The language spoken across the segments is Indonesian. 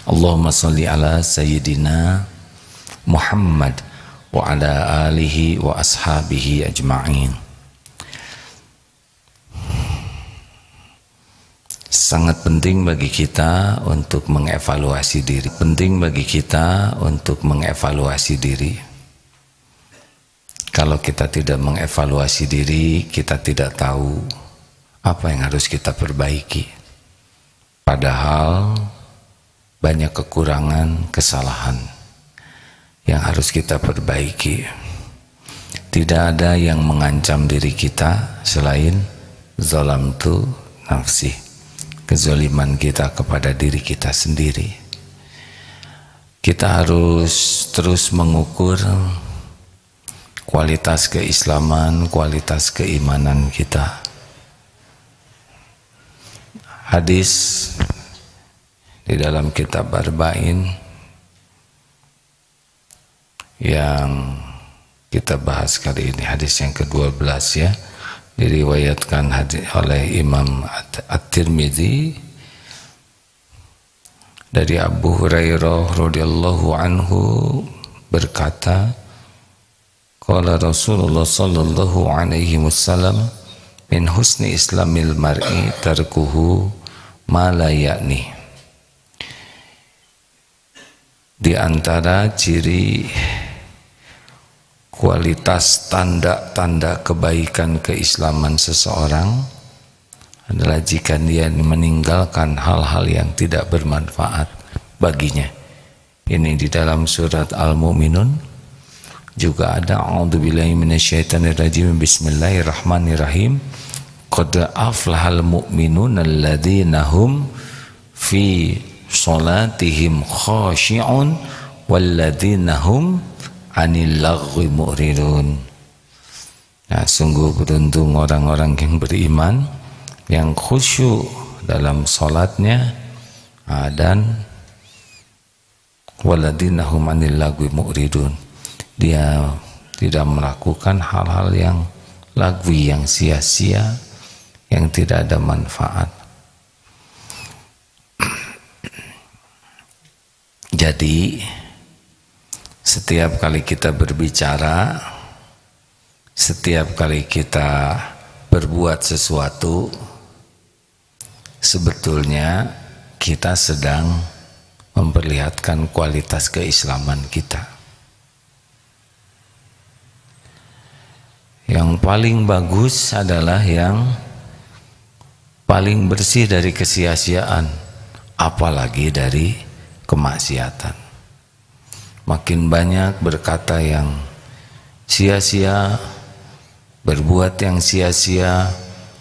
Allahumma sholli ala sayyidina Muhammad wa ala alihi wa ashabihi ajma'in. Sangat penting bagi kita untuk mengevaluasi diri. Penting bagi kita untuk mengevaluasi diri. Kalau kita tidak mengevaluasi diri, kita tidak tahu apa yang harus kita perbaiki. Padahal banyak kekurangan, kesalahan yang harus kita perbaiki. Tidak ada yang mengancam diri kita selain zalamtu nafsi, kezaliman kita kepada diri kita sendiri. Kita harus terus mengukur kualitas keislaman, kualitas keimanan kita. Hadis di dalam kitab Arba'in yang kita bahas kali ini, hadis yang ke-12 ya, diriwayatkan oleh Imam At-Tirmidzi dari Abu Hurairah radhiyallahu anhu berkata, qala Rasulullah sallallahu alaihi wasallam, min husni islamil mar'i tarkuhu ma la ya'ni. Di antara ciri kualitas tanda-tanda kebaikan keislaman seseorang adalah jika dia meninggalkan hal-hal yang tidak bermanfaat baginya. Ini di dalam surat Al-Mu'minun juga ada, a'udzubillahi minasyaitonirrajim, bismillahirrahmanirrahim, qad aflahal mu'minuna alladzina hum fi sholatihim khashi'un walladzina hum anil laghwi mu'ridun. Nah, sungguh beruntung orang-orang yang beriman yang khusyuk dalam sholatnya, dan walladzina hum anil laghwi mu'ridun, dia tidak melakukan hal-hal yang lagwi, yang sia-sia, yang tidak ada manfaat. Jadi setiap kali kita berbicara, setiap kali kita berbuat sesuatu, sebetulnya kita sedang memperlihatkan kualitas keislaman kita. Yang paling bagus adalah yang paling bersih dari kesia-siaan, apalagi dari kemaksiatan. Makin banyak berkata yang sia-sia, berbuat yang sia-sia,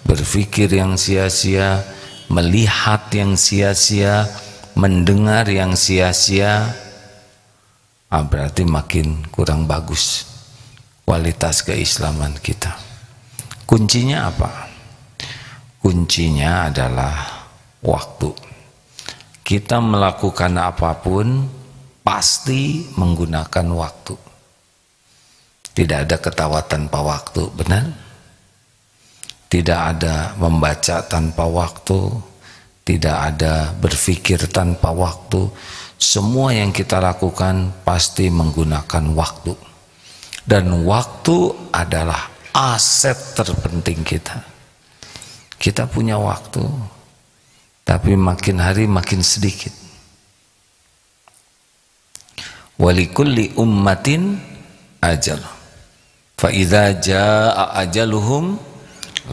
berpikir yang sia-sia, melihat yang sia-sia, mendengar yang sia-sia, berarti makin kurang bagus kualitas keislaman kita. Kuncinya apa? Kuncinya adalah waktu. Kita melakukan apapun pasti menggunakan waktu. Tidak ada ketawa tanpa waktu, benar? Tidak ada membaca tanpa waktu, tidak ada berpikir tanpa waktu. Semua yang kita lakukan pasti menggunakan waktu. Dan waktu adalah aset terpenting kita. Kita punya waktu, tapi makin hari makin sedikit. Walikulli ummatin ajal, fa idza jaa ajaluhum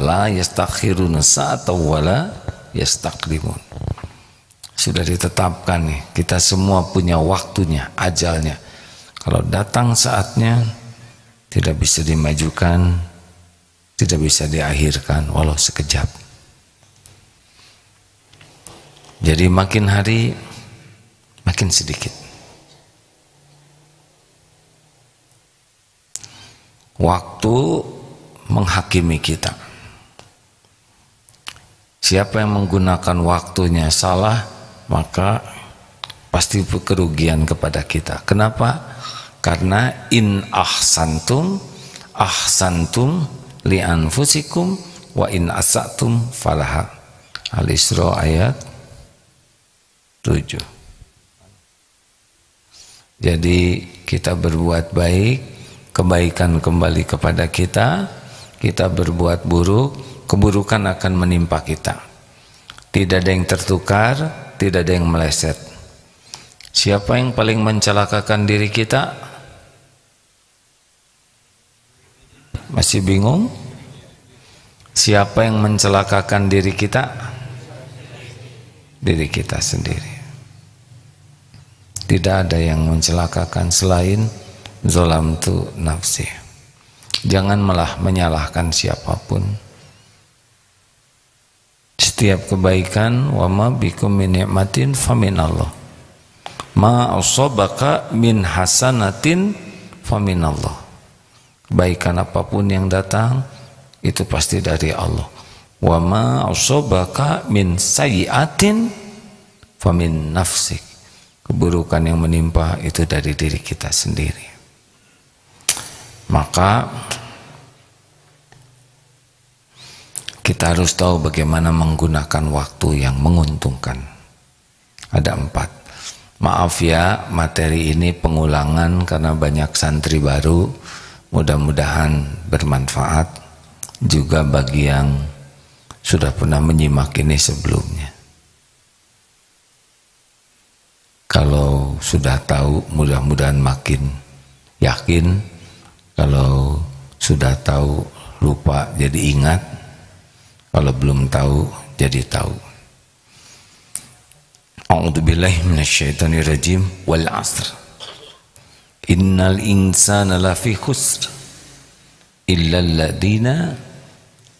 la yastakhiruna sa'atan wala yastaqdimun. Sudah ditetapkan nih, kita semua punya waktunya, ajalnya. Kalau datang saatnya, tidak bisa dimajukan, tidak bisa diakhirkan walau sekejap. Jadi makin hari makin sedikit. Waktu menghakimi kita. Siapa yang menggunakan waktunya salah, maka pasti kerugian kepada kita. Kenapa? Karena in ahsantum li anfusikum wa in asatum falaha. Al-Isra ayat 7. Jadi kita berbuat baik, kebaikan kembali kepada kita. Kita berbuat buruk, keburukan akan menimpa kita. Tidak ada yang tertukar, tidak ada yang meleset. Siapa yang paling mencelakakan diri kita? Masih bingung? Siapa yang mencelakakan diri kita? Diri kita sendiri. Tidak ada yang mencelakakan selain zalamtu nafsi. Jangan malah menyalahkan siapapun. Setiap kebaikan, wa ma bikum min ni'matin faminallah. Ma asabaka min hasanatin faminallah. Kebaikan apapun yang datang itu pasti dari Allah. Wa ma asabaka min sayyi'atin famin nafsik. Keburukan yang menimpa itu dari diri kita sendiri. Maka kita harus tahu bagaimana menggunakan waktu yang menguntungkan. Ada 4. Maaf ya, materi ini pengulangan karena banyak santri baru. Mudah-mudahan bermanfaat juga bagi yang sudah pernah menyimak ini sebelumnya. Kalau sudah tahu, mudah-mudahan makin yakin. Kalau sudah tahu, lupa jadi ingat. Kalau belum tahu, jadi tahu. A'udzubillahi minasyaitonirrajim. Wal 'asr. Innal insana lafi khusr illa alladziina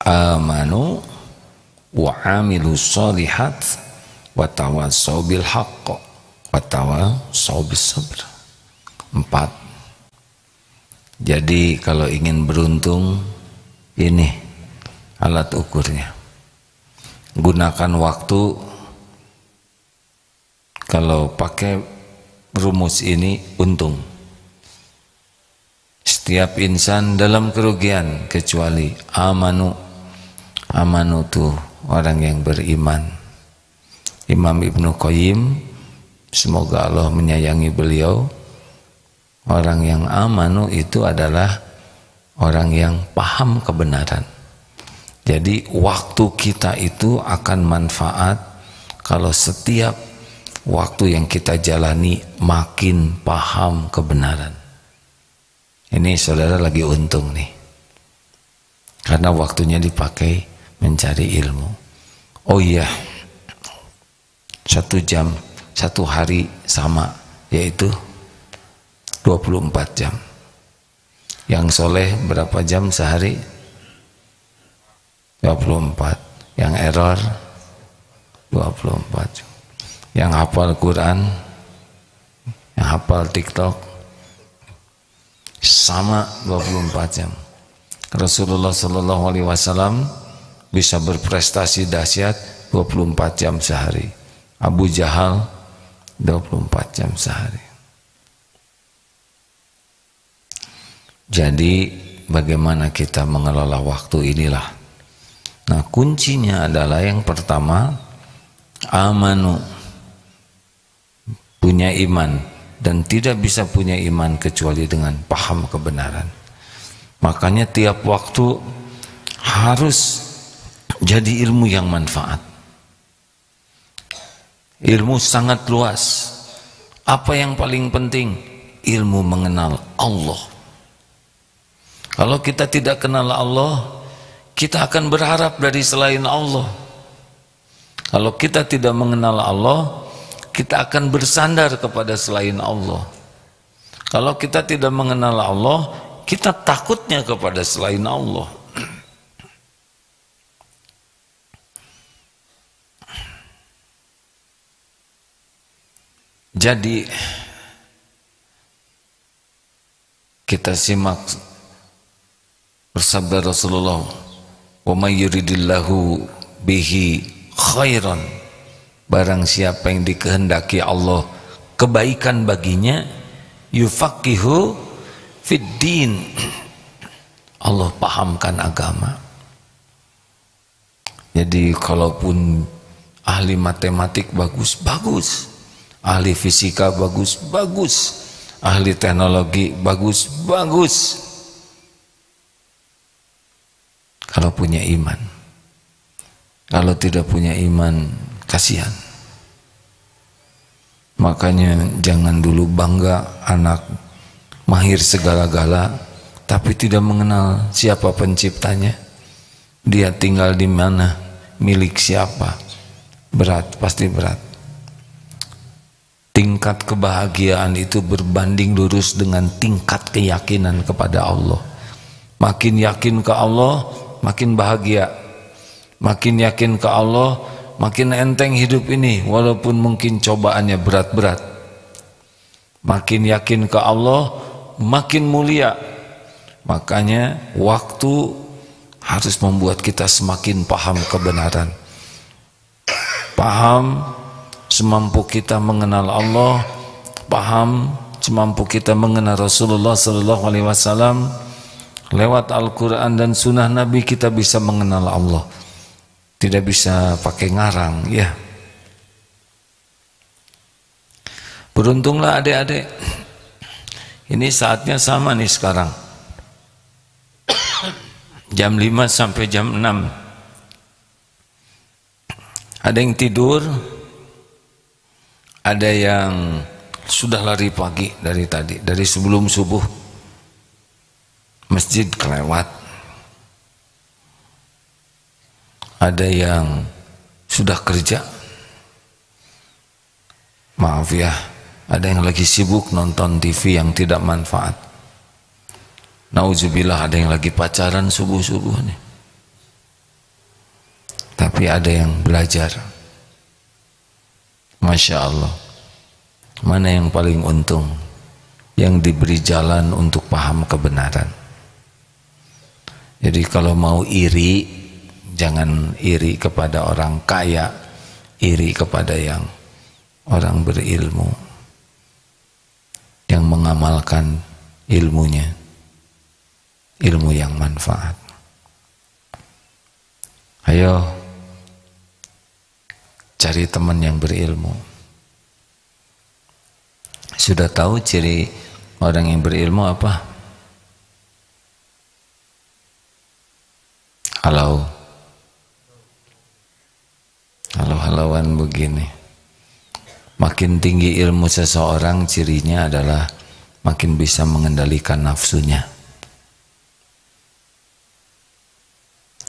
amanu wa 'amilus shalihat wa tawassaw bil haqq wa tawassaw bis sabr. 4. Jadi kalau ingin beruntung, ini alat ukurnya. Gunakan waktu. Kalau pakai rumus ini untung. Setiap insan dalam kerugian kecuali amanu. Amanu itu orang yang beriman. Imam Ibnu Qayyim, semoga Allah menyayangi beliau, orang yang amanu itu adalah orang yang paham kebenaran. Jadi waktu kita itu akan manfaat kalau setiap waktu yang kita jalani makin paham kebenaran. Ini saudara lagi untung nih, karena waktunya dipakai mencari ilmu. Oh iya, 1 jam, 1 hari sama, yaitu 24 jam. Yang soleh berapa jam sehari? 24. Yang error 24 jam. Yang hafal Quran, yang hafal TikTok sama 24 jam. Rasulullah SAW bisa berprestasi dahsyat 24 jam sehari. Abu Jahal 24 jam sehari. Jadi bagaimana kita mengelola waktu inilah. Nah, kuncinya adalah yang pertama, amanu, punya iman, dan tidak bisa punya iman kecuali dengan paham kebenaran. Makanya tiap waktu harus jadi ilmu yang manfaat. Ilmu sangat luas. Apa yang paling penting? Ilmu mengenal Allah. Kalau kita tidak kenal Allah, kita akan berharap dari selain Allah. Kalau kita tidak mengenal Allah, kita akan bersandar kepada selain Allah. Kalau kita tidak mengenal Allah, kita takutnya kepada selain Allah. Jadi kita simak bersabda Rasulullah, "Wa may yuridillahu bihi khairan." Barang siapa yang dikehendaki Allah kebaikan baginya, yufaqihu fid din. Allah pahamkan agama. Jadi kalaupun ahli matematik bagus, ahli fisika bagus, ahli teknologi, bagus. Kalau punya iman. Kalau tidak punya iman, kasihan. Makanya jangan dulu bangga anak mahir segala-gala, tapi tidak mengenal siapa penciptanya. Dia tinggal di mana, milik siapa. Berat, pasti berat. Tingkat kebahagiaan itu berbanding lurus dengan tingkat keyakinan kepada Allah. Makin yakin ke Allah, makin bahagia. Makin yakin ke Allah, makin enteng hidup ini, walaupun mungkin cobaannya berat-berat. Makin yakin ke Allah, makin mulia. Makanya waktu harus membuat kita semakin paham kebenaran. Paham semampu kita mengenal Allah, paham semampu kita mengenal Rasulullah SAW. Lewat Al-Quran dan Sunnah Nabi kita bisa mengenal Allah. Tidak bisa pakai ngarang, ya. Beruntunglah adik-adik. Ini saatnya sama nih sekarang. Jam 5 sampai jam 6. Ada yang tidur, ada yang sudah lari pagi dari tadi, dari sebelum subuh. Masjid kelewat. Ada yang sudah kerja. Maaf ya, ada yang lagi sibuk nonton TV yang tidak manfaat. Nauzubillah, ada yang lagi pacaran subuh-subuh nih. Tapi ada yang belajar. Masya Allah. Mana yang paling untung? Yang diberi jalan untuk paham kebenaran. Jadi kalau mau iri, jangan iri kepada orang kaya, iri kepada yang orang berilmu, yang mengamalkan ilmunya, ilmu yang manfaat. Ayo cari teman yang berilmu. Sudah tahu ciri orang yang berilmu apa? Halau-halauan begini. Makin tinggi ilmu seseorang, cirinya adalah makin bisa mengendalikan nafsunya.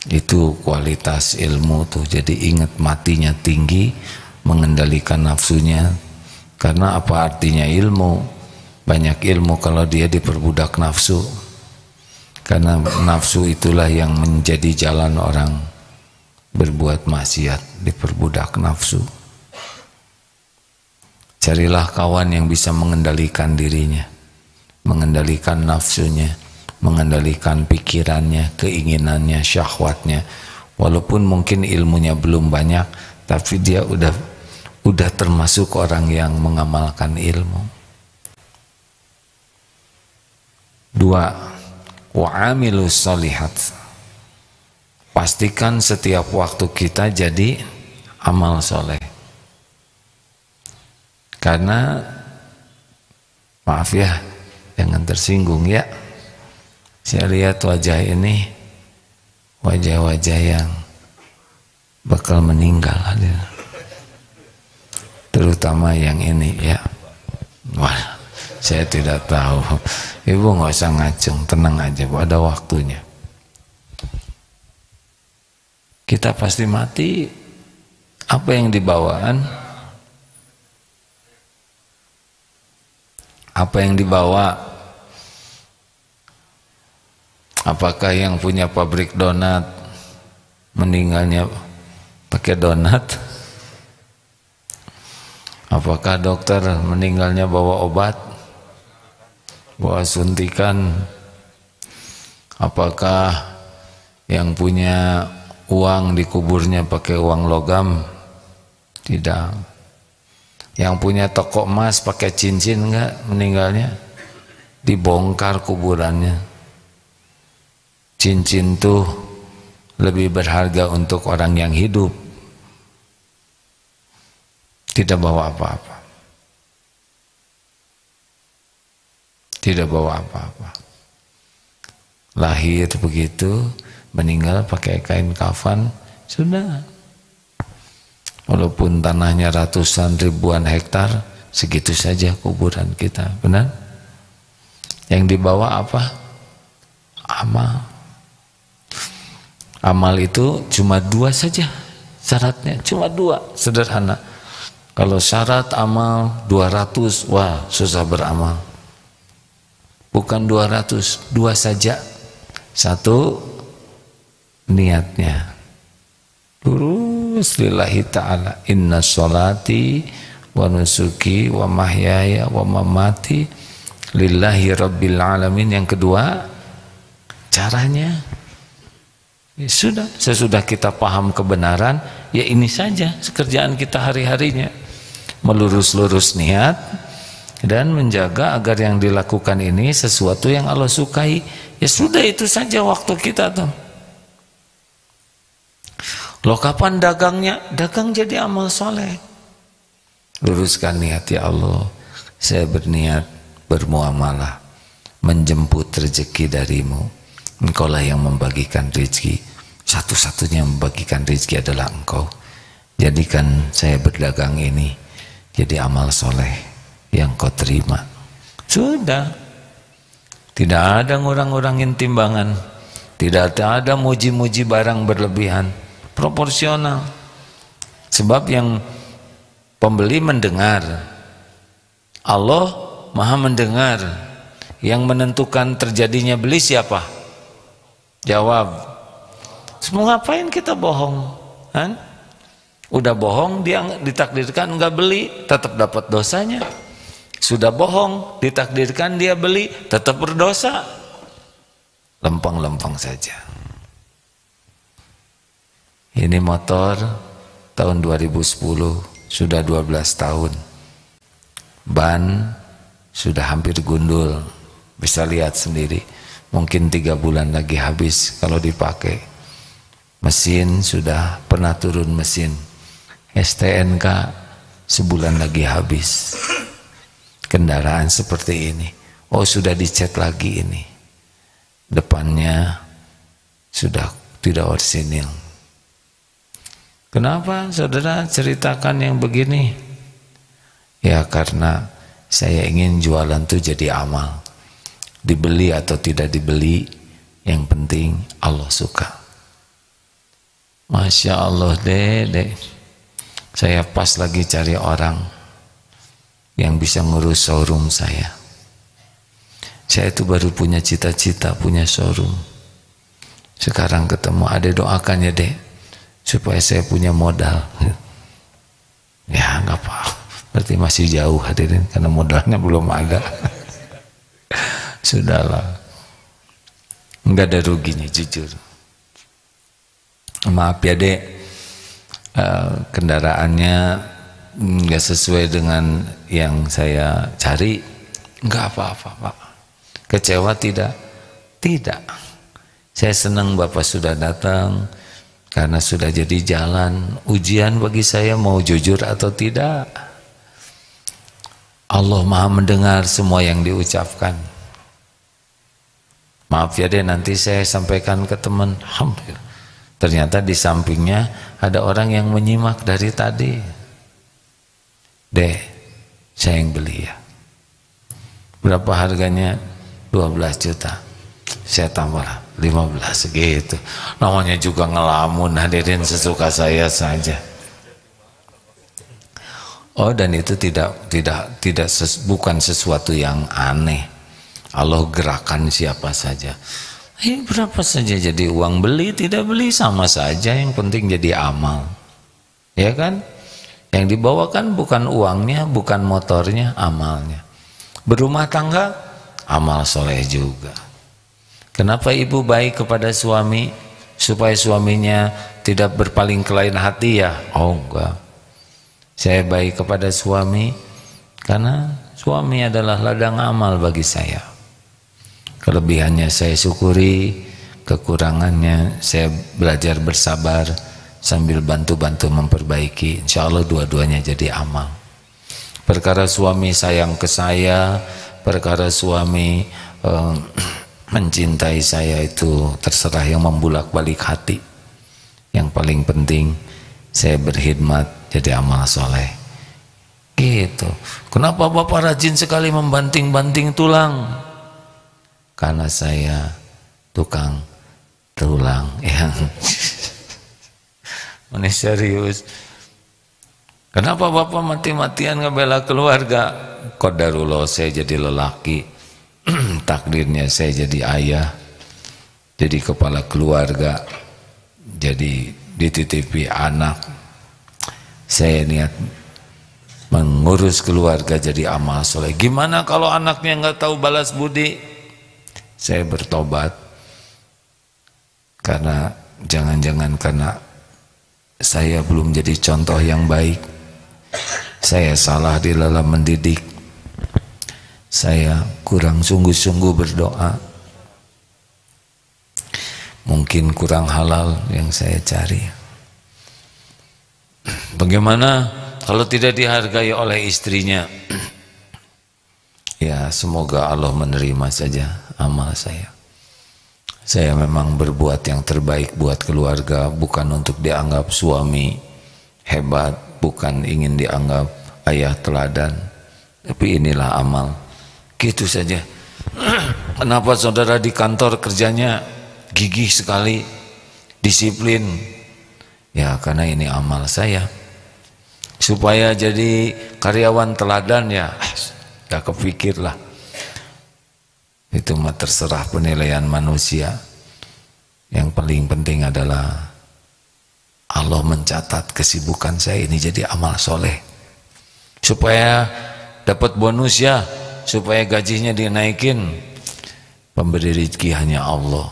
Itu kualitas ilmu tuh. Jadi ingat, matinya tinggi, mengendalikan nafsunya. Karena apa artinya ilmu? Banyak ilmu kalau dia diperbudak nafsu. Karena nafsu itulah yang menjadi jalan orang berbuat maksiat, diperbudak nafsu. Carilah kawan yang bisa mengendalikan dirinya, mengendalikan nafsunya, mengendalikan pikirannya, keinginannya, syahwatnya. Walaupun mungkin ilmunya belum banyak, tapi dia udah termasuk orang yang mengamalkan ilmu. 2. Wa'amilus sholihat. Pastikan setiap waktu kita jadi amal soleh. Karena maaf ya, jangan tersinggung ya. Saya lihat wajah ini, wajah-wajah yang bakal meninggal, terutama yang ini ya. Wah, saya tidak tahu. Ibu nggak usah ngacung, tenang aja Bu, ada waktunya. Kita pasti mati. Apa yang dibawaan? Apa yang dibawa? Apakah yang punya pabrik donat meninggalnya pakai donat? Apakah dokter meninggalnya bawa obat? Bawa suntikan? Apakah yang punya uang dikuburnya pakai uang logam? Tidak. Yang punya toko emas pakai cincin enggak meninggalnya? Dibongkar kuburannya. Cincin tuh lebih berharga untuk orang yang hidup. Tidak bawa apa-apa. tidak bawa apa-apa. Lahir begitu, meninggal pakai kain kafan, sudah. Walaupun tanahnya ratusan ribuan hektar, segitu saja kuburan kita, benar? Yang dibawa apa? Amal. Amal itu cuma 2 saja syaratnya, cuma 2, sederhana. Kalau syarat amal 200, wah susah beramal. Bukan 200, 2 saja. 1, niatnya lurus lillahi ta'ala. Inna sholati wa nusuki wa mahyaya wa mamati lillahi rabbil alamin. Yang kedua, caranya ya sudah, sesudah kita paham kebenaran, ya ini saja kerjaan kita hari-harinya, melurus-lurus niat dan menjaga agar yang dilakukan ini sesuatu yang Allah sukai. Ya sudah, itu saja waktu kita tuh. Loh, kapan dagangnya? Dagang jadi amal soleh. Luruskan niat, ya Allah, saya berniat bermuamalah, menjemput rezeki darimu. Engkaulah yang membagikan rezeki, satu-satunya yang membagikan rezeki adalah Engkau. Jadikan saya berdagang ini jadi amal soleh yang Kau terima. Sudah, tidak ada ngurang-ngurangin timbangan, tidak ada muji-muji barang berlebihan, proporsional. Sebab yang pembeli mendengar, Allah Maha mendengar. Yang menentukan terjadinya beli siapa? Jawab. Semua ngapain kita bohong? Kan? Udah bohong, dia ditakdirkan enggak beli, tetap dapat dosanya. Sudah bohong, ditakdirkan dia beli, tetap berdosa. Lempeng-lempeng saja. Ini motor tahun 2010, sudah 12 tahun. Ban sudah hampir gundul, bisa lihat sendiri. Mungkin 3 bulan lagi habis kalau dipakai. Mesin sudah pernah turun mesin. STNK sebulan lagi habis. Kendaraan seperti ini, oh sudah dicat lagi ini, depannya sudah tidak orsinil. Kenapa saudara ceritakan yang begini? Ya karena saya ingin jualan itu jadi amal. Dibeli atau tidak dibeli, yang penting Allah suka. Masya Allah deh. Saya pas lagi cari orang yang bisa ngurus showroom saya. Saya itu baru punya cita-cita punya showroom. Sekarang ketemu, Ade doakan ya dek, supaya saya punya modal. Ya nggak apa, berarti masih jauh hadirin, karena modalnya belum ada. Sudahlah, nggak ada ruginya jujur. Maaf ya dek, kendaraannya nggak sesuai dengan yang saya cari. Nggak apa-apa Pak. Kecewa tidak? Tidak. Saya senang Bapak sudah datang, karena sudah jadi jalan ujian bagi saya mau jujur atau tidak. Allah Maha mendengar semua yang diucapkan. Maaf ya deh, nanti saya sampaikan ke teman. Alhamdulillah, ternyata di sampingnya ada orang yang menyimak dari tadi. Deh, saya yang beli ya. Berapa harganya? 12 juta. Saya tambah 15 gitu. Namanya juga ngelamun hadirin, sesuka saya saja. Oh, dan itu bukan sesuatu yang aneh. Allah gerakan siapa saja. Berapa saja jadi uang, beli tidak beli sama saja, yang penting jadi amal. Ya kan? Yang dibawakan bukan uangnya, bukan motornya, amalnya. Berumah tangga, amal soleh juga. Kenapa ibu baik kepada suami? Supaya suaminya tidak berpaling ke lain hati ya? Oh enggak. Saya baik kepada suami karena suami adalah ladang amal bagi saya. Kelebihannya saya syukuri, kekurangannya saya belajar bersabar sambil bantu-bantu memperbaiki. Insya Allah dua-duanya jadi amal. Perkara suami sayang ke saya, perkara suami mencintai saya itu terserah, yang membulak-balik hati. Yang paling penting saya berkhidmat jadi amal soleh. Gitu. Kenapa Bapak rajin sekali membanting-banting tulang? Karena saya tukang tulang yang ini serius. Kenapa Bapak mati-matian ngebela keluarga? Qadarullah saya jadi lelaki, takdirnya saya jadi ayah, jadi kepala keluarga, jadi dititipi anak. Saya niat mengurus keluarga jadi amal soleh. Gimana kalau anaknya nggak tahu balas budi? Saya bertobat. Karena jangan-jangan karena saya belum jadi contoh yang baik, saya salah di dalam mendidik, saya kurang sungguh-sungguh berdoa, mungkin kurang halal yang saya cari. Bagaimana kalau tidak dihargai oleh istrinya? Ya semoga Allah menerima saja amal saya. Saya memang berbuat yang terbaik buat keluarga, bukan untuk dianggap suami hebat, bukan ingin dianggap ayah teladan, tapi inilah amal. Gitu saja. Kenapa saudara di kantor kerjanya gigih sekali, disiplin? Ya karena ini amal saya. Supaya jadi karyawan teladan ya, gak kepikir lah. Itu mah terserah penilaian manusia. Yang paling penting adalah Allah mencatat kesibukan saya ini jadi amal soleh, supaya dapat bonus ya, supaya gajinya dinaikin. Pemberi rezeki hanya Allah.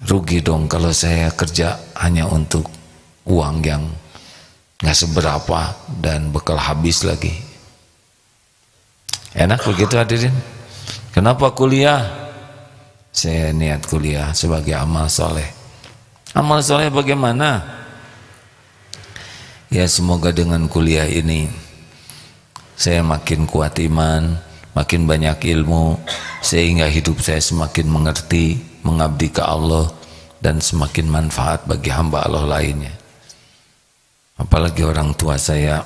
Rugi dong kalau saya kerja hanya untuk uang yang nggak seberapa dan bekal habis lagi. Enak begitu hadirin. Kenapa kuliah? Saya niat kuliah sebagai amal soleh. Amal soleh bagaimana? Ya semoga dengan kuliah ini saya makin kuat iman, makin banyak ilmu, sehingga hidup saya semakin mengerti, mengabdi ke Allah, dan semakin manfaat bagi hamba Allah lainnya. Apalagi orang tua saya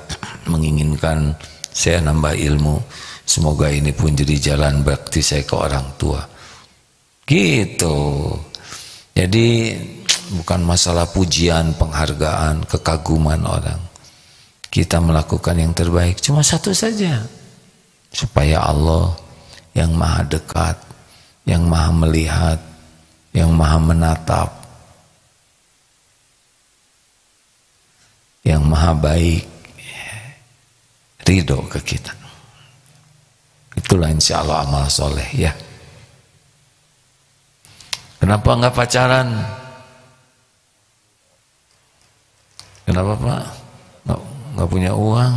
menginginkan saya nambah ilmu. Semoga ini pun jadi jalan bakti saya ke orang tua. Gitu. Jadi bukan masalah pujian, penghargaan, kekaguman orang. Kita melakukan yang terbaik cuma satu saja, supaya Allah yang maha dekat, yang maha melihat, yang maha menatap, yang maha baik, ridho ke kita. Itulah insya Allah amal soleh ya. Kenapa nggak pacaran? Kenapa Pak? Nggak punya uang?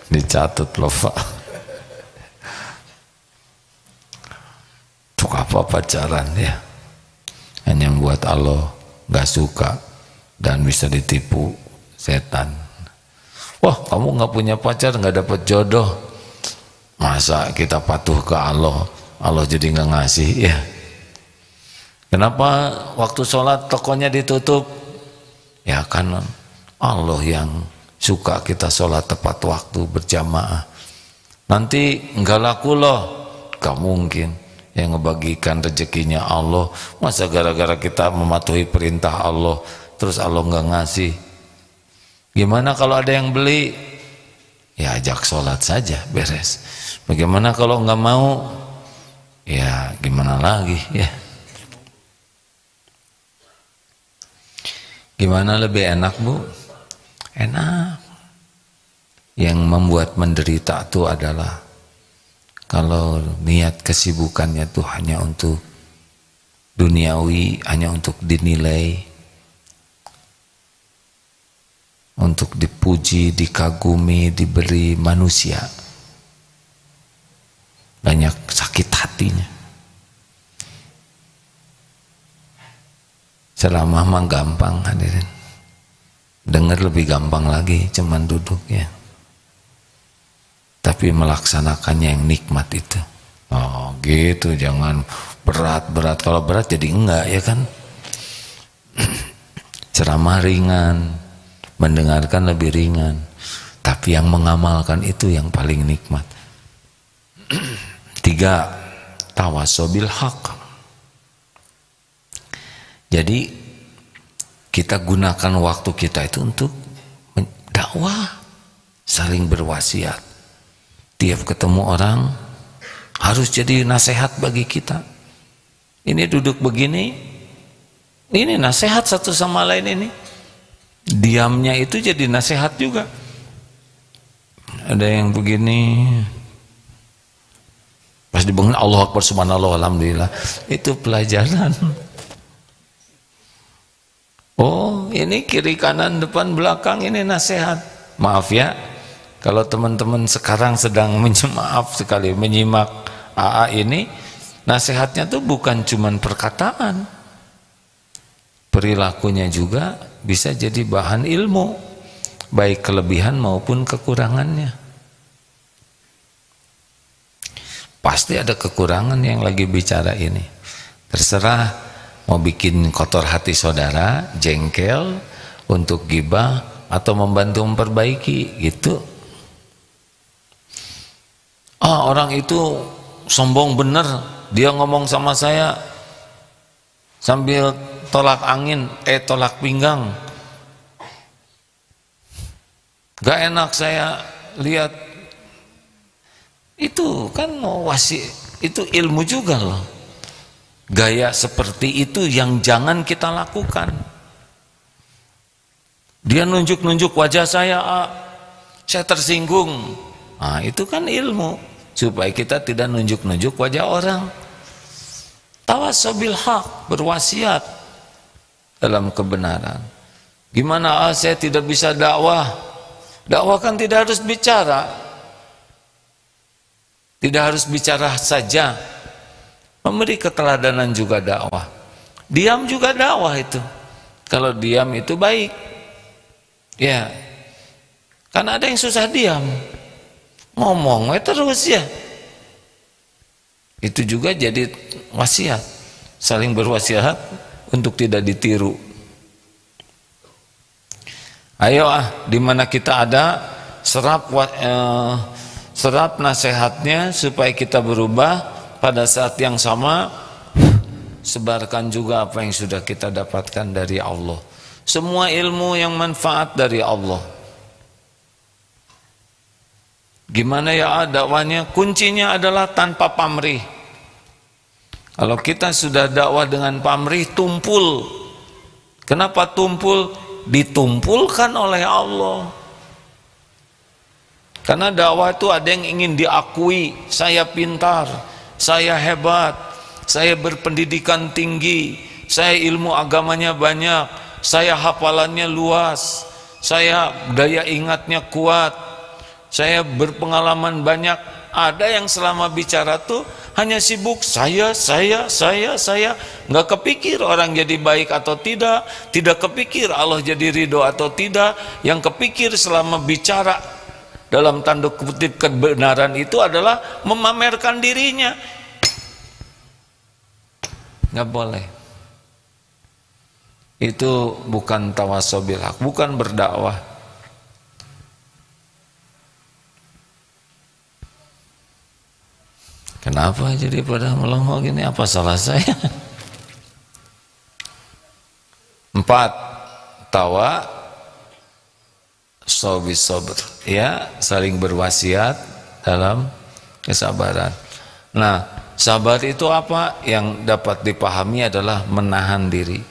Dicatat loh Pak. Untuk apa pacaran ya? Hanya buat Allah nggak suka dan bisa ditipu setan. Wah kamu nggak punya pacar, nggak dapat jodoh. Masa kita patuh ke Allah, Allah jadi nggak ngasih ya? Kenapa waktu sholat tokonya ditutup? Ya kan Allah yang suka kita sholat tepat waktu berjamaah. Nanti nggak laku loh, gak mungkin. Yang ngebagikan rezekinya Allah. Masa gara-gara kita mematuhi perintah Allah terus Allah nggak ngasih? Gimana kalau ada yang beli? Ya ajak sholat saja, beres. Bagaimana kalau nggak mau? Ya gimana lagi ya? Gimana lebih enak Bu? Enak. Yang membuat menderita itu adalah kalau niat kesibukannya itu hanya untuk duniawi, hanya untuk dinilai, untuk dipuji, dikagumi, diberi manusia. Banyak sakit hatinya. Ceramah mah gampang hadirin. Dengar lebih gampang lagi, cuman duduk ya. Tapi tapi melaksanakannya yang nikmat itu. Oh gitu, jangan berat-berat. Kalau berat jadi enggak, ya kan? Ceramah ringan, mendengarkan lebih ringan, tapi yang mengamalkan itu yang paling nikmat. 3. Tawasobil haq. Jadi kita gunakan waktu kita itu untuk dakwah, saling berwasiat. Tiap ketemu orang harus jadi nasihat bagi kita. Ini duduk begini, ini nasihat satu sama lain ini. Diamnya itu jadi nasihat juga. Ada yang begini, pas dibangun Allah Akbar subhanallah alhamdulillah, itu pelajaran. Oh ini kiri kanan depan belakang ini nasihat. Maaf ya, kalau teman-teman sekarang sedang menyimak AA ini, nasihatnya tuh bukan cuman perkataan, perilakunya juga bisa jadi bahan ilmu, baik kelebihan maupun kekurangannya. Pasti ada kekurangan yang lagi bicara ini. Terserah mau bikin kotor hati saudara, jengkel, untuk gibah, atau membantu memperbaiki, gitu. Orang itu sombong bener, dia ngomong sama saya sambil tolak angin, tolak pinggang. Gak enak saya lihat. Itu kan itu ilmu juga loh. Gaya seperti itu yang jangan kita lakukan. Dia nunjuk-nunjuk wajah saya tersinggung. Itu kan ilmu, supaya kita tidak nunjuk-nunjuk wajah orang. Tawasobil haq, berwasiat dalam kebenaran. Gimana saya tidak bisa dakwah? Dakwah kan tidak harus bicara. Tidak harus bicara saja. Memberi keteladanan juga dakwah. Diam juga dakwah itu. Kalau diam itu baik. Ya. Karena ada yang susah diam. Ngomong terus ya. Itu juga jadi wasiat. Saling berwasiat untuk tidak ditiru. Ayo di mana kita ada, serap nasihatnya supaya kita berubah. Pada saat yang sama, sebarkan juga apa yang sudah kita dapatkan dari Allah. Semua ilmu yang manfaat dari Allah. Gimana ya dakwahnya? Kuncinya adalah tanpa pamrih. Kalau kita sudah dakwah dengan pamrih, tumpul. Kenapa tumpul? Ditumpulkan oleh Allah. Karena dakwah itu ada yang ingin diakui, saya pintar, saya hebat, saya berpendidikan tinggi, saya ilmu agamanya banyak, saya hafalannya luas, saya daya ingatnya kuat, saya berpengalaman banyak. Ada yang selama bicara tuh hanya sibuk saya, nggak kepikir orang jadi baik atau tidak kepikir Allah jadi ridho atau tidak. Yang kepikir selama bicara dalam tanda kutip kebenaran itu adalah memamerkan dirinya. Nggak boleh. Itu bukan tawasobil haq, bukan berdakwah. Kenapa jadi pada melongo gini? Apa salah saya? 4. Tawa sobis sober, ya, saling berwasiat dalam kesabaran. Nah, sabar itu apa? Yang dapat dipahami adalah menahan diri,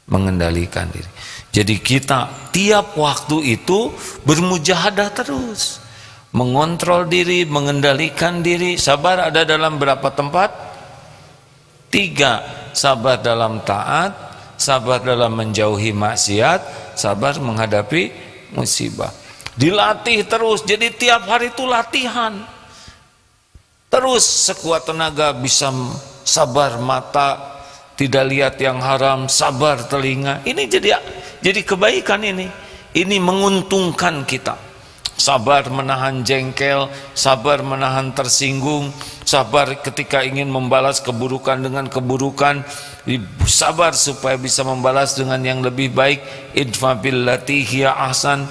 mengendalikan diri. Jadi kita tiap waktu itu bermujahadah terus, mengontrol diri, mengendalikan diri. Sabar ada dalam berapa tempat? 3. Sabar dalam taat, sabar dalam menjauhi maksiat, sabar menghadapi musibah. Dilatih terus. Jadi tiap hari itu latihan. Terus sekuat tenaga bisa sabar mata, tidak lihat yang haram, sabar telinga. Ini jadi kebaikan ini. Ini menguntungkan kita. sabar menahan jengkel, sabar menahan tersinggung, sabar ketika ingin membalas keburukan dengan keburukan, sabar supaya bisa membalas dengan yang lebih baik. Idfa billati hiya ahsan.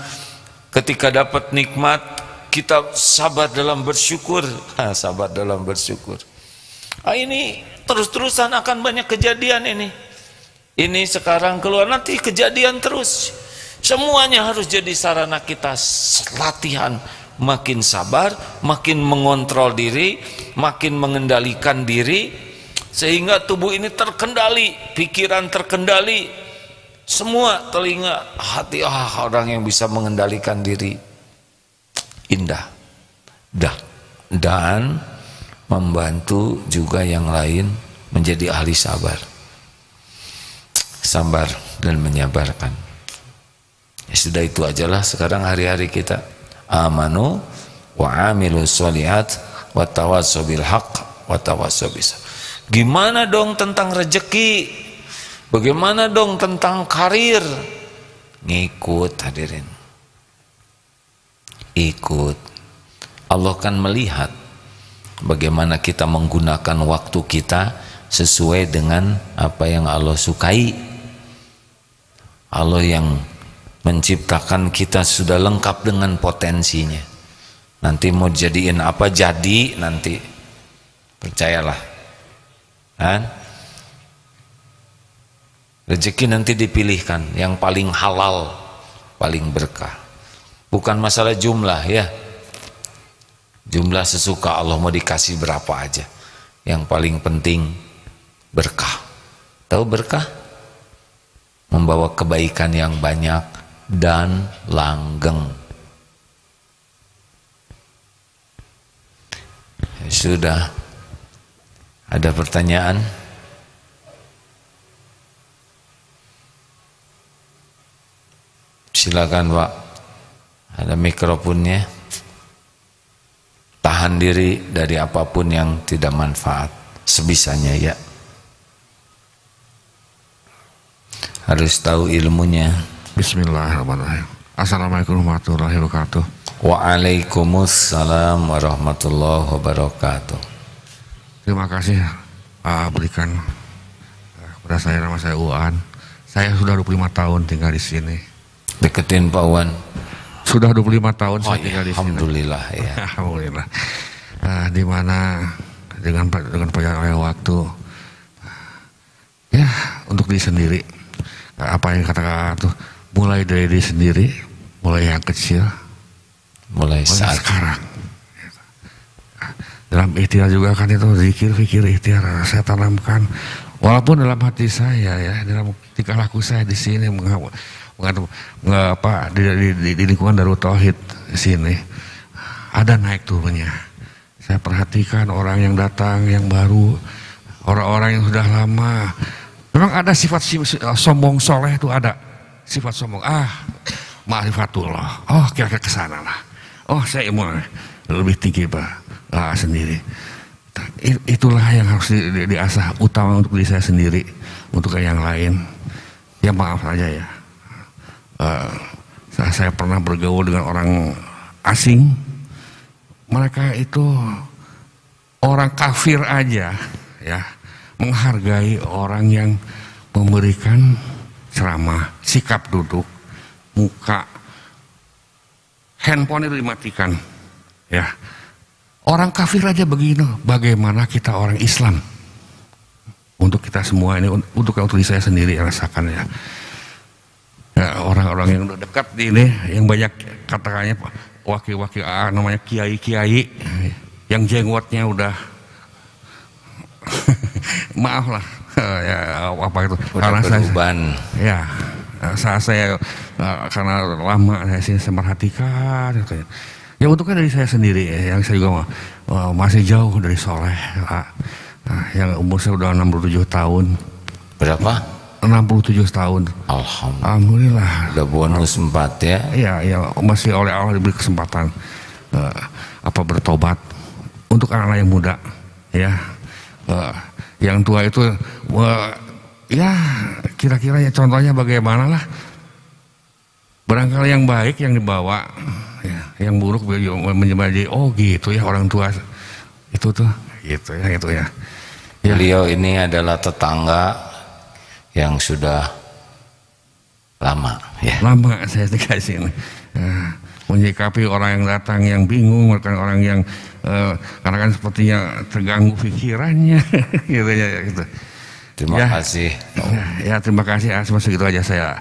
Ketika dapat nikmat, kita sabar dalam bersyukur. Sabar dalam bersyukur. Ini terus-terusan akan banyak kejadian ini. Ini sekarang keluar, nanti kejadian terus. Semuanya harus jadi sarana kita latihan. Makin sabar, makin mengontrol diri, makin mengendalikan diri, sehingga tubuh ini terkendali, pikiran terkendali, semua, telinga, hati. Orang yang bisa mengendalikan diri indah. Dan membantu juga yang lain menjadi ahli sabar. Sabar dan menyabarkan. Ya sudah, itu ajalah sekarang hari-hari kita. Amanu wa amilu sholihat wa tawassaw bil haqq wa tawassaw bis sabr. Gimana dong tentang rezeki? Bagaimana dong tentang karir? Ngikut, hadirin. Ikut. Allah kan melihat bagaimana kita menggunakan waktu kita sesuai dengan apa yang Allah sukai. Allah yang menciptakan kita sudah lengkap dengan potensinya. Nanti mau jadiin apa jadi nanti, percayalah. Rezeki nanti dipilihkan yang paling halal, paling berkah. Bukan masalah jumlah ya. Jumlah sesuka Allah, mau dikasih berapa aja. Yang paling penting berkah. Tahu berkah? Membawa kebaikan yang banyak dan langgeng. Sudah. Ada pertanyaan? Silakan Pak. Ada mikrofonnya. Tahan diri dari apapun yang tidak manfaat sebisanya ya. Harus tahu ilmunya. Bismillahirrahmanirrahim. Assalamualaikum warahmatullahi wabarakatuh. Waalaikumsalam warahmatullahi wabarakatuh. Terima kasih berikan kepada saya, nama saya Uwan. Saya sudah 25 tahun tinggal di sini. Deketin Pak Uwan. Sudah 25 tahun saya tinggal di sini. Alhamdulillah ya. Alhamdulillah. Di mana dengan perjalanan waktu, ya untuk diri sendiri. Apa yang katakan tuh, mulai dari diri sendiri, mulai yang kecil, mulai saat sekarang. Dalam ikhtiar juga kan itu zikir, fikir, ikhtiar saya tanamkan. Walaupun dalam hati saya ya, dalam tingkah laku saya di sini di lingkungan Darut Tauhid di sini ada naik turunnya. Saya perhatikan orang yang datang, yang baru, orang-orang yang sudah lama. Memang ada sifat sombong soleh itu ada sifat sombong. Ma'rifatullah. Oh kira-kira kesana lah. Oh saya mau lebih tinggi Pak. Sendiri. Itulah yang harus diasah, utama untuk diri saya sendiri, untuk yang lain. Ya maaf saja ya. Saya pernah bergaul dengan orang asing. Mereka itu orang kafir aja ya, menghargai orang yang memberikan ceramah, sikap duduk, muka, handphone itu dimatikan ya. Orang kafir aja begini, bagaimana kita orang Islam? Untuk kita semua ini, untuk diri saya sendiri rasakan ya. Orang-orang yang udah dekat ini, yang banyak katakannya wakil-wakil namanya kiai-kiai, yang jenggotnya udah maaf lah, ya apa itu? Udah karena beruban. Saya karena lama saya memperhatikan. Ya untuknya dari saya sendiri ya, yang saya juga masih jauh dari soleh yang umur saya udah 67 tahun. Berapa? 67 tahun. Alhamdulillah. Udah bonus 4 ya? Iya, masih oleh Allah diberi kesempatan bertobat untuk anak-anak yang muda ya. Yang tua itu ya kira-kira ya contohnya bagaimana lah. Barangkali yang baik yang dibawa ya. yang buruk menjadi oh gitu ya orang tua itu tuh gitu ya itu ya. Beliau ini adalah tetangga yang sudah lama ya. Lama saya dikasih ini. Menyikapi orang yang datang yang bingung, orang yang karena kan sepertinya terganggu pikirannya gitu ya gitu. Terima kasih. Ya terima kasih. Segitu aja saya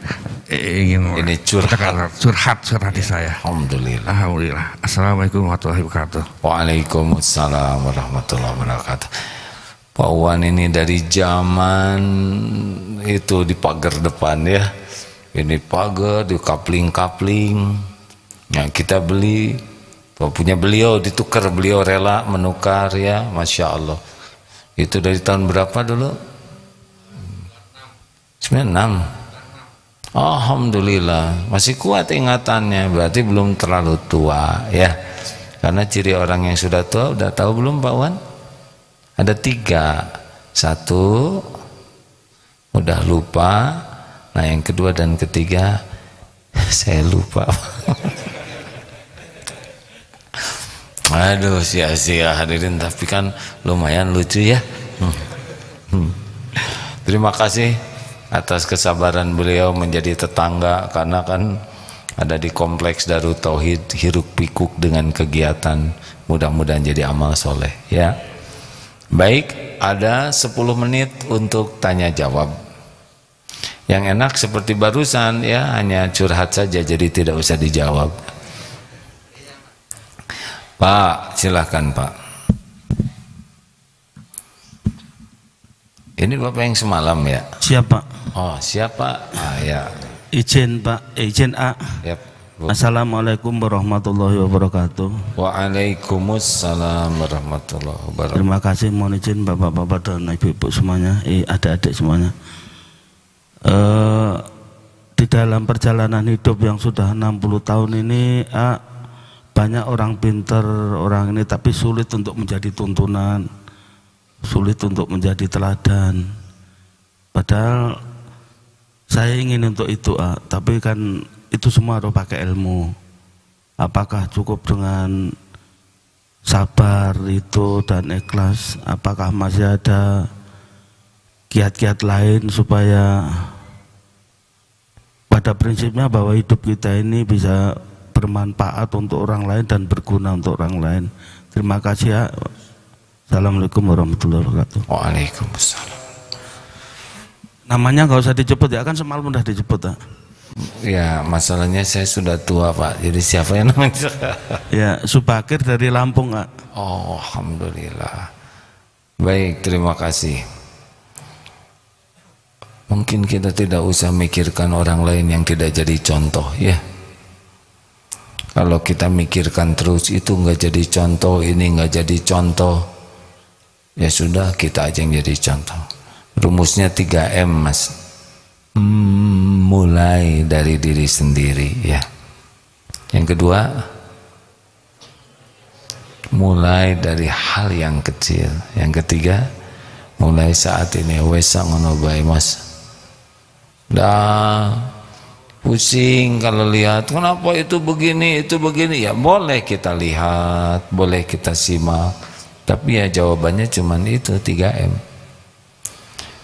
ingin ini curhat hati saya. Alhamdulillah. Assalamualaikum warahmatullahi wabarakatuh. Waalaikumsalam warahmatullahi wabarakatuh. Pak Wan ini dari zaman itu di pagar depan ya. Ini pagar di kapling-kapling. Yang kita beli, punya beliau ditukar, beliau rela menukar ya, Masya Allah. Itu dari tahun berapa dulu? 96. Alhamdulillah masih kuat ingatannya, berarti belum terlalu tua ya. Karena ciri orang yang sudah tua udah tahu belum Pak Wan? Ada 3. 1 udah lupa. Nah yang kedua dan ketiga saya lupa. Aduh sia-sia hadirin, tapi kan lumayan lucu ya. Terima kasih atas kesabaran beliau menjadi tetangga, karena kan ada di kompleks Darut Tauhid, hiruk pikuk dengan kegiatan, mudah-mudahan jadi amal soleh ya. Baik, ada 10 menit untuk tanya jawab. Yang enak seperti barusan ya, hanya curhat saja jadi tidak usah dijawab. Pak, silahkan Pak. Ini Bapak yang semalam ya? Siapa? Oh siapa? Ya. Izin Pak, izin A. Yep. Assalamualaikum warahmatullahi wabarakatuh. Waalaikumsalam warahmatullahi wabarakatuh. Terima kasih, mohon izin bapak-bapak dan ibu-ibu semuanya, adik-adik semuanya. Di dalam perjalanan hidup yang sudah 60 tahun ini, banyak orang pintar orang ini, tapi sulit untuk menjadi tuntunan, sulit untuk menjadi teladan. Padahal saya ingin untuk itu, tapi kan itu semua harus pakai ilmu. Apakah cukup dengan sabar itu dan ikhlas? Apakah masih ada kiat-kiat lain supaya pada prinsipnya bahwa hidup kita ini bisa bermanfaat untuk orang lain dan berguna untuk orang lain. Terima kasih ya. Assalamualaikum warahmatullahi wabarakatuh. Waalaikumsalam. Namanya nggak usah dijemput ya, kan semalam udah dijemput ya. Ya masalahnya saya sudah tua Pak, jadi siapa yang namanya? Ya Subakir dari Lampung Kak. Oh Alhamdulillah. Baik, terima kasih. Mungkin kita tidak usah mikirkan orang lain yang tidak jadi contoh ya. Kalau kita mikirkan terus itu nggak jadi contoh, ini nggak jadi contoh, ya sudah kita aja yang jadi contoh. Rumusnya 3M Mas. Mulai dari diri sendiri ya. Yang kedua, mulai dari hal yang kecil. Yang ketiga, mulai saat ini wes ngono bae Mas. Dah pusing kalau lihat kenapa itu begini ya, boleh kita lihat, boleh kita simak, tapi ya jawabannya cuman itu 3M.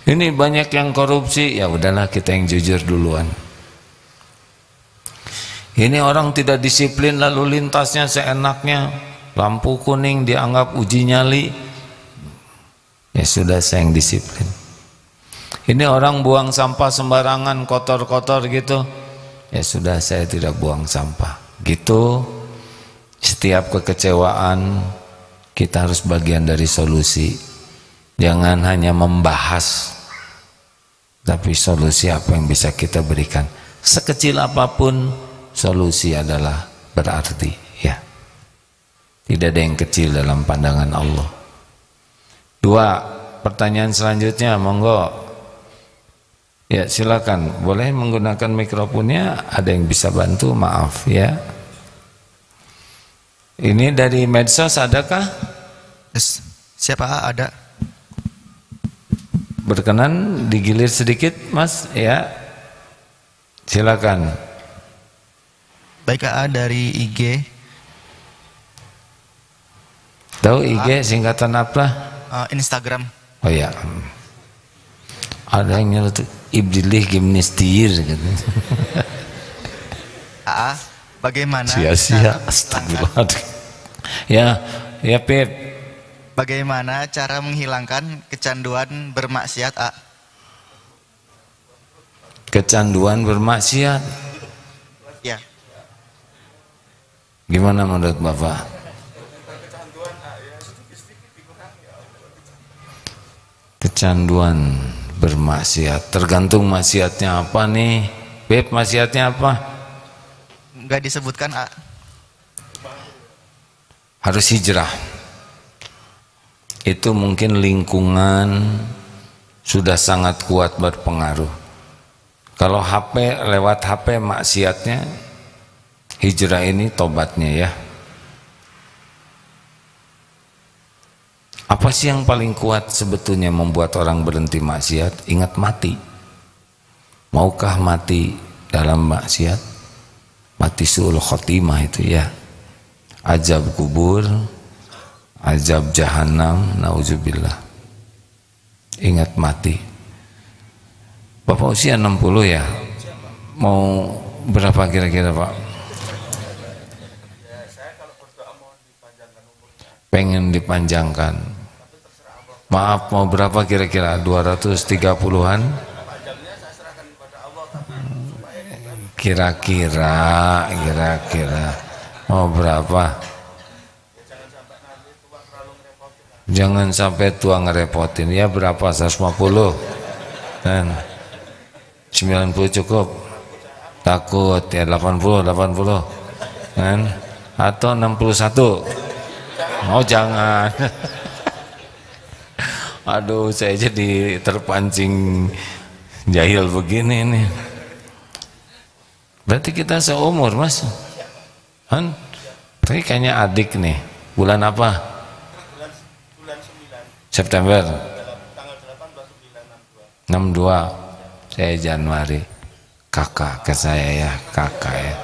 Ini banyak yang korupsi, ya udahlah kita yang jujur duluan. Ini orang tidak disiplin lalu lintasnya seenaknya, lampu kuning dianggap uji nyali, ya sudah saya yang disiplin. Ini orang buang sampah sembarangan, kotor-kotor gitu, ya sudah saya tidak buang sampah. Gitu, setiap kekecewaan kita harus bagian dari solusi. Jangan hanya membahas, tapi solusi apa yang bisa kita berikan. Sekecil apapun solusi adalah berarti ya. Tidak ada yang kecil dalam pandangan Allah. 2, pertanyaan selanjutnya monggo. Ya silakan, boleh menggunakan mikrofonnya, ada yang bisa bantu, maaf ya. Ini dari medsos adakah? Siapa ada? Berkenan digilir sedikit Mas ya. Silakan. Baik, AA dari IG. Tahu IG singkatan apa? Instagram. Oh ya. Ada yang nyeletuk Ibdilih Gimnistir gitu. Bagaimana? Sia-sia. Astagfirullah. Ya Pip. Bagaimana cara menghilangkan kecanduan bermaksiat? Kecanduan bermaksiat. Ya. Gimana menurut Bapak? Kecanduan bermaksiat, tergantung maksiatnya apa nih? Beb, maksiatnya apa? Enggak disebutkan. Harus hijrah. Itu mungkin lingkungan sudah sangat kuat berpengaruh. Kalau lewat HP maksiatnya, hijrah ini tobatnya ya. Apa sih yang paling kuat sebetulnya membuat orang berhenti maksiat? Ingat mati. Maukah mati dalam maksiat? Mati su'ul khotimah itu ya. Azab kubur, azab jahanam, nauzubillah. Ingat mati. Bapak usia 60 ya? Mau berapa kira-kira Pak? Pengen dipanjangkan. Maaf, mau berapa kira-kira? 230-an? Kira-kira mau berapa? Jangan sampai tua ngerepotin. Ya berapa? 150 dan 90 cukup. Takut ya 80 kan? Atau 61. Oh jangan. Aduh, saya jadi terpancing jahil begini nih. Berarti kita seumur Mas kan? Tapi kayaknya adik nih. Bulan apa? Bulan 9 September tanggal 18 62. Saya Januari. Kakak ke saya ya, kakak ya.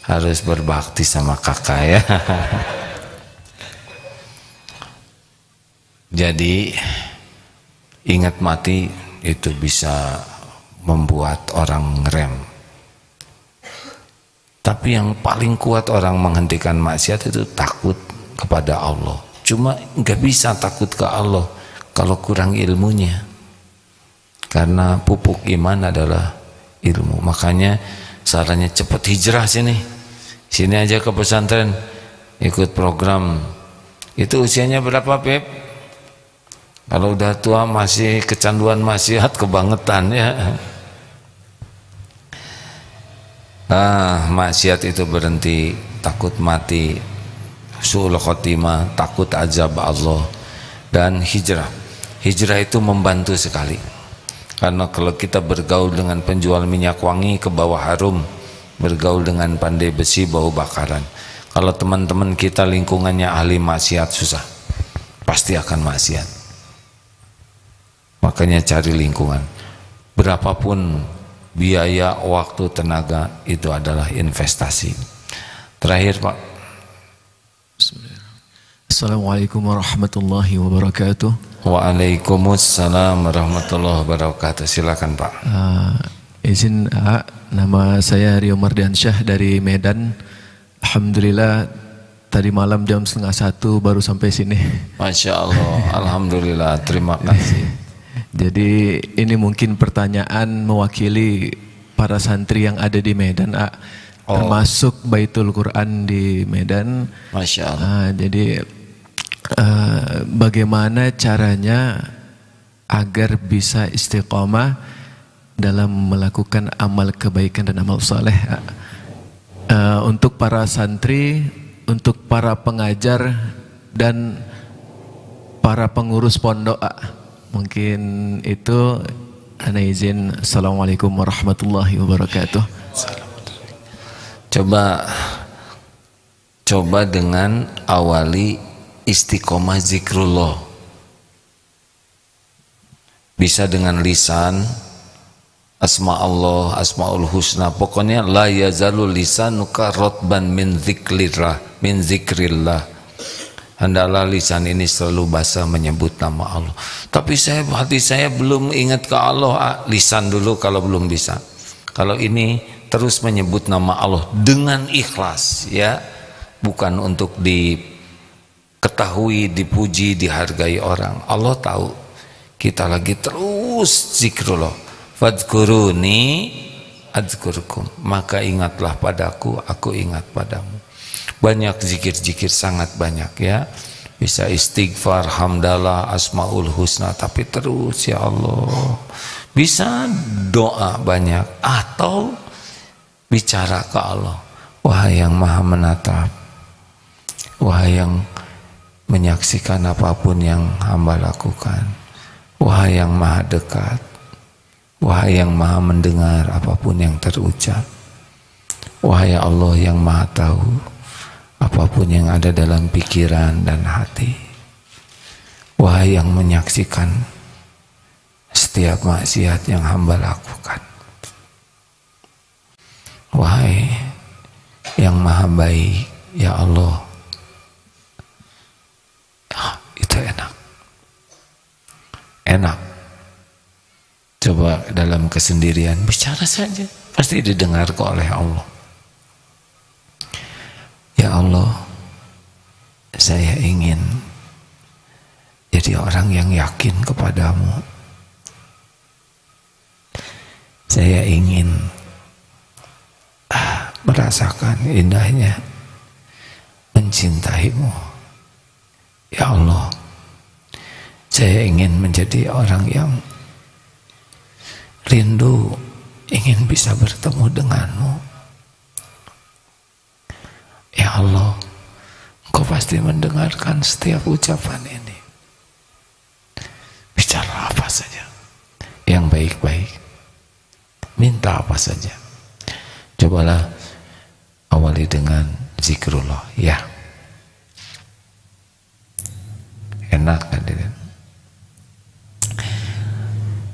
Harus berbakti sama kakak ya. Jadi ingat mati itu bisa membuat orang ngerem. Tapi yang paling kuat orang menghentikan maksiat itu takut kepada Allah. Cuma nggak bisa takut ke Allah kalau kurang ilmunya. Karena pupuk iman adalah ilmu. Makanya sarannya cepat hijrah sini. Sini aja ke pesantren ikut program. Itu usianya berapa, Pep? Kalau udah tua masih kecanduan maksiat kebangetan ya. Maksiat itu berhenti, takut mati, su'ul khotimah, takut azab Allah, dan hijrah. Hijrah itu membantu sekali. Karena kalau kita bergaul dengan penjual minyak wangi ke bawah harum, bergaul dengan pandai besi bau bakaran. Kalau teman-teman kita lingkungannya ahli maksiat susah, pasti akan maksiat. Makanya cari lingkungan. Berapapun biaya, waktu, tenaga, itu adalah investasi. Terakhir Pak. Assalamualaikum warahmatullahi wabarakatuh. Waalaikumsalam warahmatullahi wabarakatuh. Silakan Pak. Izin nama saya Rio Mardiansyah dari Medan. Alhamdulillah tadi malam jam 12:30 baru sampai sini. Masya Allah. Alhamdulillah. Terima kasih. Jadi ini mungkin pertanyaan mewakili para santri yang ada di Medan, termasuk Baitul Quran di Medan. Masya Allah. Jadi bagaimana caranya agar bisa istiqomah dalam melakukan amal kebaikan dan amal saleh? Untuk para santri, untuk para pengajar dan para pengurus pondok. Mungkin itu. Ana izin. Assalamualaikum warahmatullahi wabarakatuh. Coba dengan awali istiqomah zikrullah. Bisa dengan lisan, asma Allah, asmaul husna. Pokoknya la yazalu lisanuka rotban min zikrillah. hendaklah lisan ini selalu basah menyebut nama Allah. Tapi hati saya belum ingat ke Allah. Lisan dulu kalau belum bisa. Kalau ini terus menyebut nama Allah dengan ikhlas, ya, bukan untuk diketahui, dipuji, dihargai orang. Allah tahu kita lagi terus zikrullah. Fadhkuruni adzkurkum, maka ingatlah padaku, aku ingat padamu. Banyak zikir-zikir, sangat banyak, ya. Bisa istighfar, hamdalah, asmaul husna, tapi terus ya Allah. Bisa doa banyak atau bicara ke Allah. Wahai yang maha menatap, wahai yang menyaksikan apapun yang hamba lakukan, wahai yang maha dekat, wahai yang maha mendengar apapun yang terucap, wahai Allah yang maha tahu apapun yang ada dalam pikiran dan hati, wahai yang menyaksikan setiap maksiat yang hamba lakukan, wahai yang maha baik, ya Allah. Itu enak. Coba dalam kesendirian bicara saja, pasti didengar oleh Allah. Ya Allah, saya ingin jadi orang yang yakin kepadamu. Saya ingin merasakan indahnya mencintaimu. Ya Allah, saya ingin menjadi orang yang rindu, ingin bisa bertemu denganmu. Ya Allah, Engkau pasti mendengarkan setiap ucapan ini. Bicara apa saja yang baik-baik, minta apa saja. Cobalah awali dengan zikrullah, ya. Enak hadirin.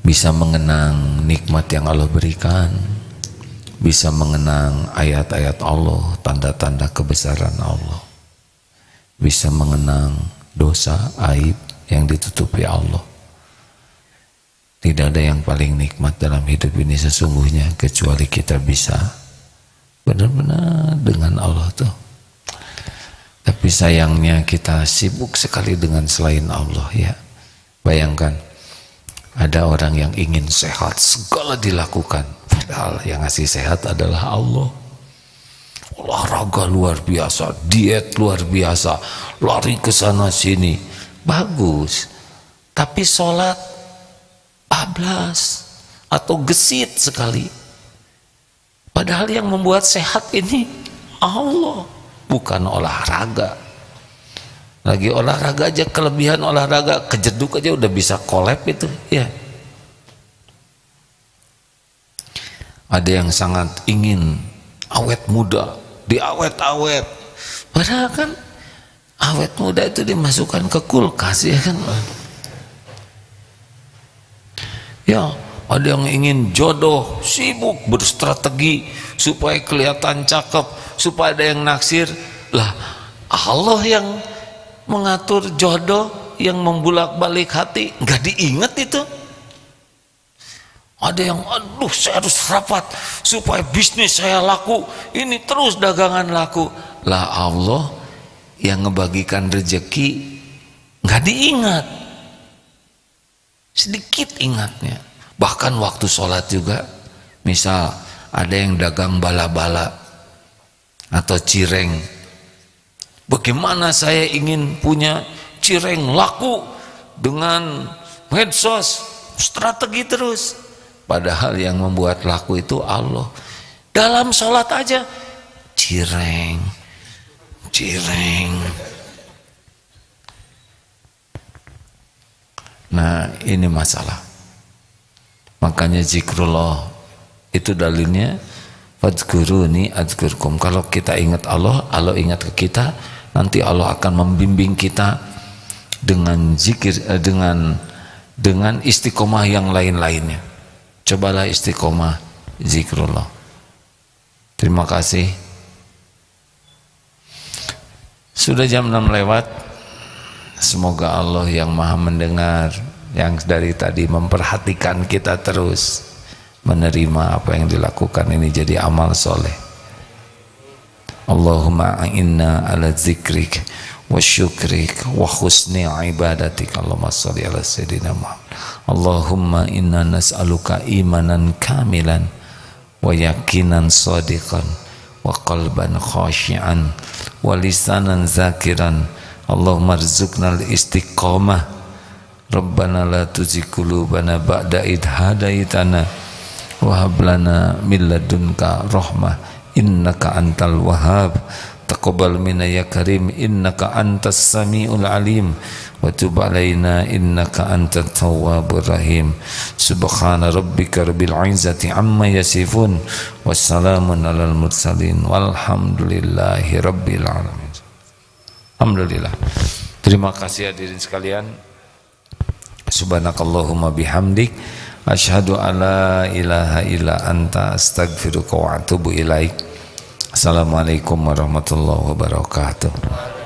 Bisa mengenang nikmat yang Allah berikan, bisa mengenang ayat-ayat Allah, tanda-tanda kebesaran Allah, bisa mengenang dosa, aib yang ditutupi Allah. Tidak ada yang paling nikmat dalam hidup ini sesungguhnya kecuali kita bisa benar-benar dengan Allah tuh. Tapi sayangnya kita sibuk sekali dengan selain Allah, ya. Bayangkan ada orang yang ingin sehat, segala dilakukan, padahal yang ngasih sehat adalah Allah. Olahraga luar biasa, diet luar biasa, lari ke sana sini, bagus. Tapi sholat bablas atau gesit sekali. Padahal yang membuat sehat ini Allah, bukan olahraga. Lagi olahraga aja, kelebihan olahraga, kejeduk aja udah bisa kolab itu, ya. Ada yang sangat ingin awet muda, diawet-awet. Padahal kan awet muda itu dimasukkan ke kulkas, ya kan. Ya, ada yang ingin jodoh, sibuk berstrategi supaya kelihatan cakep, supaya ada yang naksir. Lah, Allah yang mengatur jodoh, yang membulak-balik hati, nggak diingat itu. Ada yang, aduh saya harus rapat supaya bisnis saya laku, ini terus dagangan laku. Lah Allah yang ngebagikan rezeki nggak diingat, sedikit ingatnya. Bahkan waktu sholat juga, misal ada yang dagang bala-bala atau cireng, bagaimana saya ingin punya cireng laku dengan medsos, strategi terus. Padahal yang membuat laku itu Allah. Dalam sholat aja cireng. Nah ini masalah. Makanya zikrullah itu dalilnya fadhkuruni adzkurkum. Kalau kita ingat Allah, Allah ingat ke kita. Nanti Allah akan membimbing kita dengan zikir, dengan istiqomah yang lain-lainnya. Cobalah istiqomah zikrullah. Terima kasih. Sudah jam 6 lewat. Semoga Allah yang maha mendengar, yang dari tadi memperhatikan kita terus, menerima apa yang dilakukan ini jadi amal soleh. Allahumma a'inna ala zikrik wa syukrik wa husni ibadatik. Allahumma salli ala sayyidina Muhammad. Allahumma inna nas'aluka imanan kamilan wa yakinan sadiqan wa qalban khashi'an wa lisanan zakiran. Allahumma rzuqnal istiqamah. Rabbana la tuzigh qulubana ba'da idh hadaitana wa hab lana min ladunka rahmah innaka antal wahhab. Taqabbal minna ya karim innaka antas samiul alim wa tub alaina innaka antat tawwabur rahim. Subhana rabbika rabbil izzati amma yasifun wassalamun alal mursalin walhamdulillahi rabbil alamin. Alhamdulillah. Terima kasih hadirin sekalian. Subhanakallahumma bihamdik asyhadu alla ilaha illa anta astaghfiruka wa atubu ilaik. Assalamualaikum warahmatullahi wabarakatuh.